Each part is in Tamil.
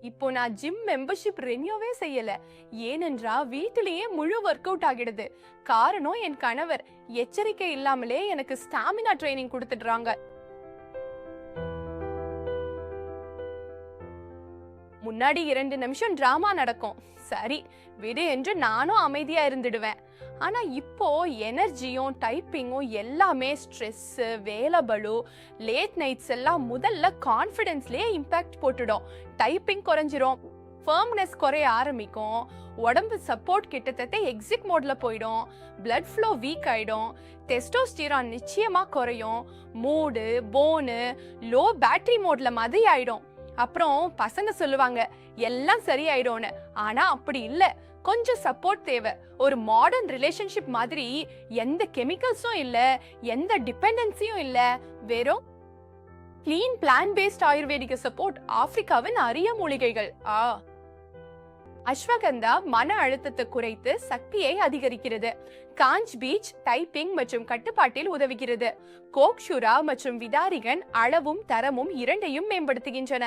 இப்போ நான் ஜிம் மெம்பர்ஷிப் ரெனியூவே செய்யல. ஏனென்றா வீட்டிலேயே முழு ஒர்க் அவுட் ஆகிடுது. காரணம் என் கணவர் எச்சரிக்கை இல்லாமலே எனக்கு ஸ்டாமினா ட்ரைனிங் கொடுத்துடுறாங்க. முன்னாடி 2 நிமிஷம் டிராமா நடக்கும், சரி விடு என்று நானும் அமைதியா இருந்துடுவேன். ஆனா இப்போ எனர்ஜியும் டைப்பிங்கும் எல்லாமே ஸ்ட்ரெஸ், வேலை பளு, லேட் நைட்ஸ் எல்லாம் முதல்ல கான்ஃபிடன்ஸ்லயே இம்பாக்ட் போட்டுடும். டைப்பிங் குறைஞ்சிரும், ஃபர்ம்னஸ் குறைய ஆரம்பிக்கும், உடம்பு சப்போர்ட் கிட்டத்தட்ட எக்ஸிட் மோட்ல போயிடும், பிளட் ஃப்ளோ வீக் ஆயிடும், டெஸ்டோஸ்டிரான் நிச்சயமா குறையும், மூடு போனு லோ பேட்டரி மோட்ல மாதிரி ஆயிடும். அப்புறம் பசங்க சொல்லுவாங்க எல்லாம் சரியாயிடும்னு. ஆனா அப்படி இல்ல, கொஞ்சம் சப்போர்ட் தேவை. ஒரு மாடர்ன் ரிலேஷன்ஷிப் மாதிரி எந்த கெமிக்கல்ஸும் இல்ல, எந்த டிபெண்டன்சியும் இல்ல, வெறும் clean plan paste ayurvedic support. ஆப்பிரிக்காவின் அரிய மூலிகைகள். அஸ்வகந்தா மன அழுத்தத்தை குறைத்து சக்தியை அதிகரிக்கிறது. காஞ்ச் பீச் டைப்பிங் மற்றும் கட்டுப்பாட்டில் உதவுகிறது. கோக்ஷுரா மற்றும் விதாரிகன் அளவும் தரமும் இரண்டையும் மேம்படுத்துகின்றன.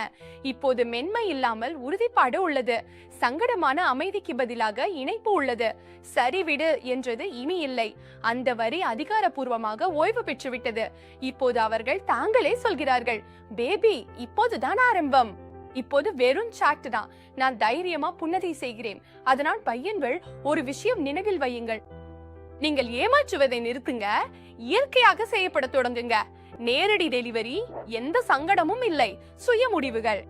இப்போது மென்மை இல்லாமல் உறுதிப்பாடு உள்ளது. சங்கடமான அமைதிக்கு பதிலாக இணைப்பு உள்ளது. சரிவிடு என்றது இனி இல்லை. அந்த வரி அதிகாரப்பூர்வமாக ஓய்வு பெற்றுவிட்டது. இப்போது அவர்கள் தாங்களே சொல்கிறார்கள், பேபி இப்போதுதான் ஆரம்பம். இப்போது வெறும் சாட் தான். நான் தைரியமா புன்னகை செய்கிறேன். அதனால் பையன்கள் ஒரு விஷயம் நினைவில் வையுங்கள், நீங்கள் ஏமாற்றுவதை நிறுத்துங்க, இயற்கையாக செய்யப்பட தொடங்குங்க. நேரடி டெலிவரி, எந்த சங்கடமும் இல்லை, சுய முடிவுகள்.